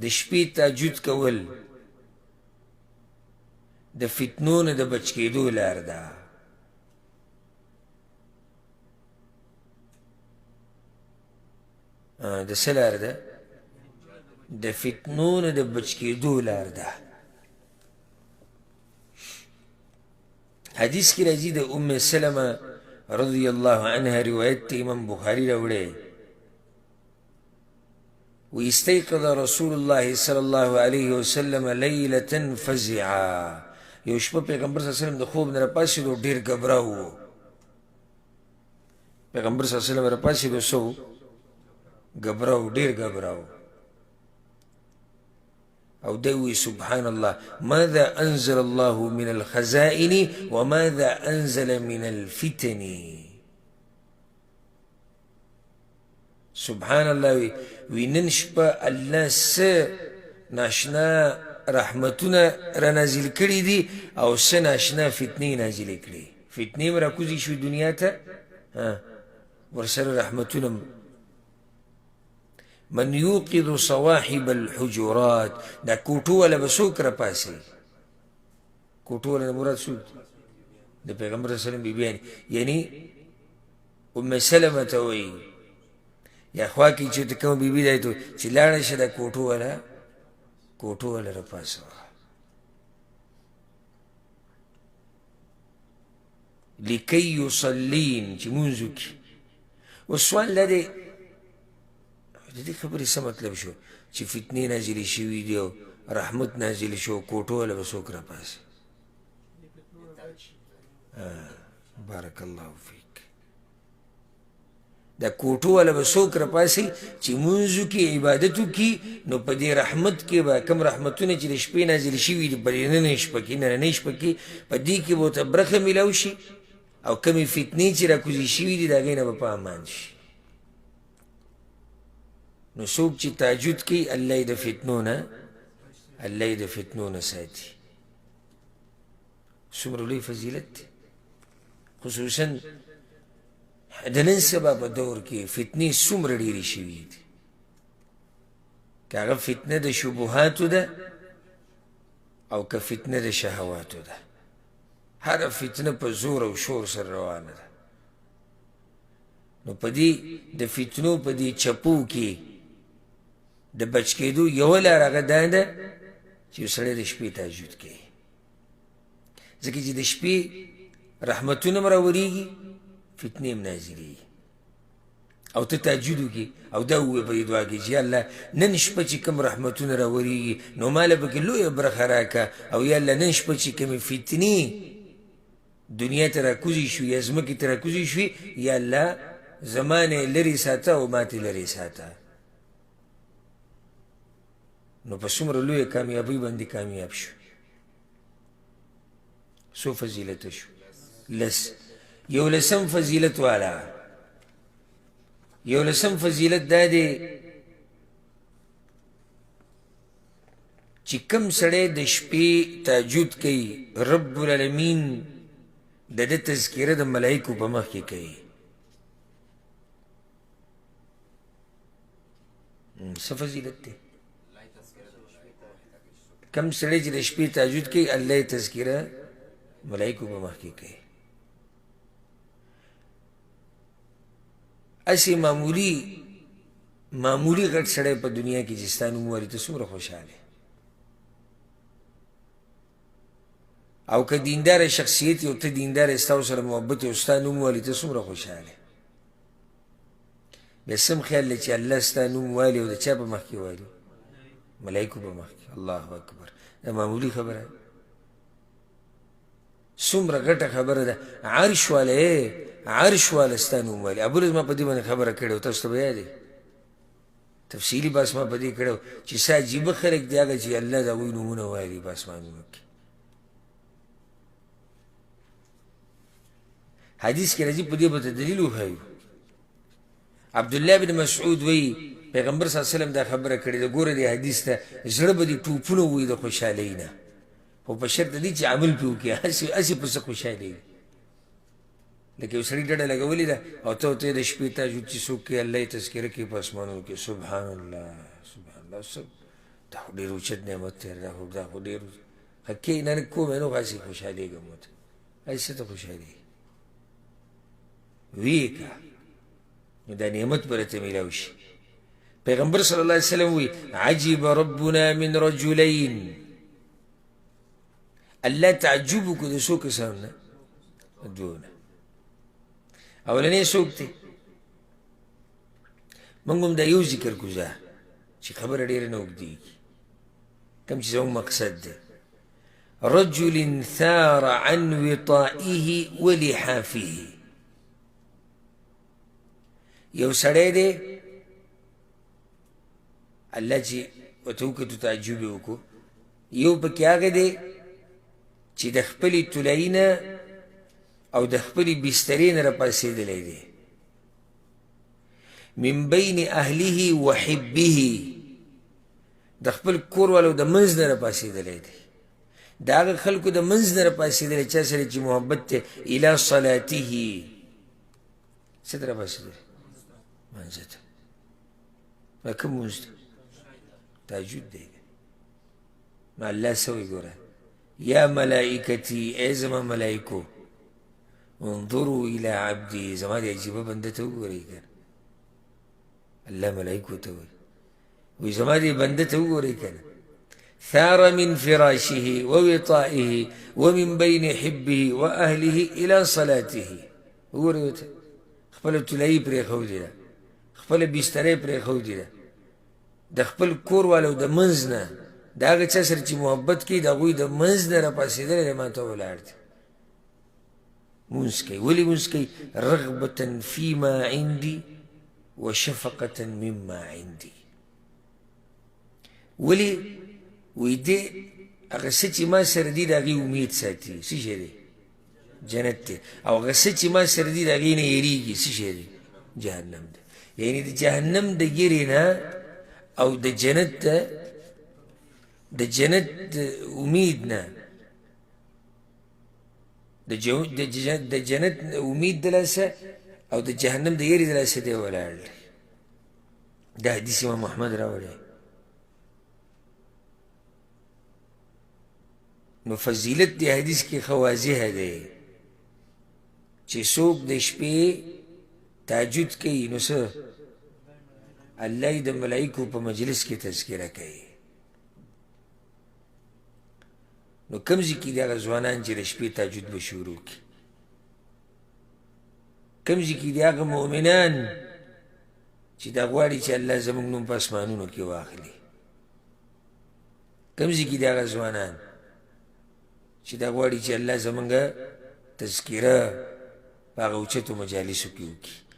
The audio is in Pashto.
د شپې تهجد کول د فتنو نه د بچ کېدو لار ده. د څه لار ده؟ د فتنو نه د بچ کېدو لار ده. حدیث کی راځي د ام سلمه رضی الله عنها روایت ته امام بخاري راوړی. واستيقظ رسول الله صلى الله عليه وسلم ليلة فزعا. یو شپه پیغمبر صلی الله علیه وسلم د خوب نه راپاڅېدو ډېر ګبراو و. پیغمبر صلی الله علیه وسلم راپاڅېدو څه و؟ ګبراو، ډېر ګبراو. او دی وی سبحان الله ماذا انزل الله من الخزائن وماذا انزل من الفتن. سبحان الله وی نن شپه الله څه ناشنا رحمتونه را نازل کړي دي او څه ناشنا فتنې نازلې کړي. فتنې م راکوزې شوې دنیا ته، ورسره رحمتونه. من یوقظ صواحب الحجرات، دا کوټو والا به څوک راپاڅي؟ کوټو والا مراد څوک؟ د پیغمبر صلی الله علیه وسلم بیبیانې، یعنی ام سلمه ته وایي یا خوا کې چې ته کومه بیبي دی ته چې لاړه شه دا کوټو والا راپاڅوه. لکی یصلین، چې مونځ وکړي. اوس سوال دا دی د دې خبرې څه مطلب شو چې فتنې نازلې شوي دي او رحمت نازل شو، کوټو والا به څوک راپاڅي؟ بارک الله فیک. دا کوټو والا به څوک راپاڅي چې مونځ وکړي، عبادت وکړي، نو په دې رحمت کې به کوم رحمتونه چې د شپې نازل شوي دي په نننۍ شپه کې، نننۍ شپه کې په دې کې به ورته برخه میلاو شي، او کمې فتنې چې راکوزې شوي دي د هغې نه به په امان شي. نو څوک چې تهجد کوي الله یې د فتنو نه ساتي. څومره لوی فضیلت دی. خصوصا د نن سبا په دور کې فتنې څومره ډېرې شوي دي. که هغه فتنه د شبهاتو ده او که فتنه د شهواتو ده، هره فتنه په زور او شور سره روانه ده. نو په دې د فتنو په دې چپو کې د بچ کېدو یوه لار هغه دا ده چې یو سړی د شپې تهجد کوي. ځکه چې د شپې رحمتونه هم راورېږي، فتنې هم نازلېږي. او ته تهجد وکړي او دا ووایې په دې دعا کې چې یا الله نن شپه چې کوم رحمتونه راورېږي نو ماله پکې لویه برخه راکړه، او یا الله نن شپه چې کومې فتنې دنیا ته راکوزې شوي یا ځمکې ته راکوزې شوي، یا الله زما نه یې لرې ساته او ما ته یې لرې ساته. نو په څومره لویه کامیابۍ باندې کامیاب شو. څو فضیلته شو؟ لس. یو لسم فضیلت والا، یو لسم فضیلت دا دی چې کوم سړی د شپې تهجد کوي رب العالمین د ده تذکره د ملایکو په مخ کې کوي. څه فضیلت دی؟ کم سړی چې د شپې تهجد کوي الله یې تذکره ملایکو په مخ کې کوي. اسې معمولي غټ سړی په دنیا کې چې ستا نوم ووایي ته څومره خوشحاله، او که دینداره شخصیت یو ته دینداره ستا سره محبت او ستا نوم ووایي ته څومره خوشحاله. بیا سم خیال دی چې الله ستا نوم وایي او د چا په مخ کې وایي؟ ملایکو په مخ کې. الله اکبر. دا معمولي خبره څومره غټه خبره ده. عرش والا ستا نوم وایي. ابوالعز ما په دې باندې خبره کړې وه، تاسو ته به یاد دی، تفصیلي بحث ما په دې کړی و چې څه عجیبه خلک دی هغه چې الله د هغوی نومونه وایي په اسمانونو کې. حدیث کې راځي، په دې به ته دلیل وښایو. عبدالله بن مسعود وایي پیغمبر صلی الله علیه وسلم دا خبره کړې ده، ګوره دې حدیث ته زړه به دې ټوپونه ووایي د خوشحالۍ نه، خو په شرط دی چې عمل پرې وکړي. هسې په څه خوشحالېږي؟ لکه یو سړي ډډه لګولې ده او ته ورته د شپې تهجد چې څوک کوي الله یې تذکره کوي په اسمانونو کې، سبحان الله سبحان الله. دا خو ډېر اوچت نعمت دی دا خو ډېر کښېنه لږ کومې نو هسې خوشحالېږم ورته هسې څه ته خوشحالېږي ویې که نو دا نعمت به راته میلاو شي پیغمبر صلی الله علیه وسلم وی عجب ربنا من رجلین الله تعجب وکړو د څو کسانو نه دوو نه اولنی څوک دی موږ هم دا یو ذکر کړو ځه چې خبره ډېره نه اوږدېږي کوم چې زموږ مقصد دی رجل ثار عن وطائه ولحافه یو سړی دی الله چې ورته وکتو تعجب یې وکړو یو پکې هغه دی چې د خپلې طلایي نه او د خپلې بسترې نه راپاڅېدلی دی من بین اهله و حبه د خپل کور والو د منځ نه راپاڅېدلی دی د هغه خلکو د منځ نه راپاڅېدلی چا سره چې محبت دی الی صلاته څه ته راپاڅېدلی منځه ته دا کوم مونځ دی تهجد دی نو الله څه وایي ګوره یا ملائکتي ای زما ملائکو انظروا الى عبدي زما د عجیبه بنده ته وګورئ که الله ملائکو ته وایي وایي زما دې بنده ته وګورئ که نه ثار من فراشه ووطائه ومن بين حبه واهله الى صلاته وګورئ ورته خپله طلایي پرېښودې ده خپله بسترې پرېښودې ده د خپل کور والو د منځ نه د هغه چا سره چې محبت کوي د هغوی د منځ نه راپاڅېدلی دی ما ته ولاړ دی مونځ کوي ولې مونځ کوي رغبة فيما عندي وشفقة مما عندي ولې وایي دی هغه څه چې ما سره دي د هغې امید ساتي څه شی دی جنت دی او هغه څه چې ما سره دي د هغې نه یېرېږي څه شی دی جهنم دی یعنې د جهنم د یېرې نه او د جنت امید نه د جنت امید د لاسه او د جهنم د یېرې د لاسه دی ولاړ دی دا حدیث امام احمد راوړی نو فضیلت دی حدیث کې ښه واضحه دی چې څوک د شپې تهجد کوي نو څه الله یې د ملایکو په مجلس کې تذکره کوي نو کوم ځای کې دي هغه ځوانان چې د شپې تهجد به شروع کړي کوم ځای کې دي هغه مؤمنان چې دا غواړي چې الله زموږ نوم په اسمانونو کې واخلي کوم ځای کې دي هغه ځوانان چې دا غواړي چې الله زموږ تذکره په هغه اوچتو مجالسو کې وکړي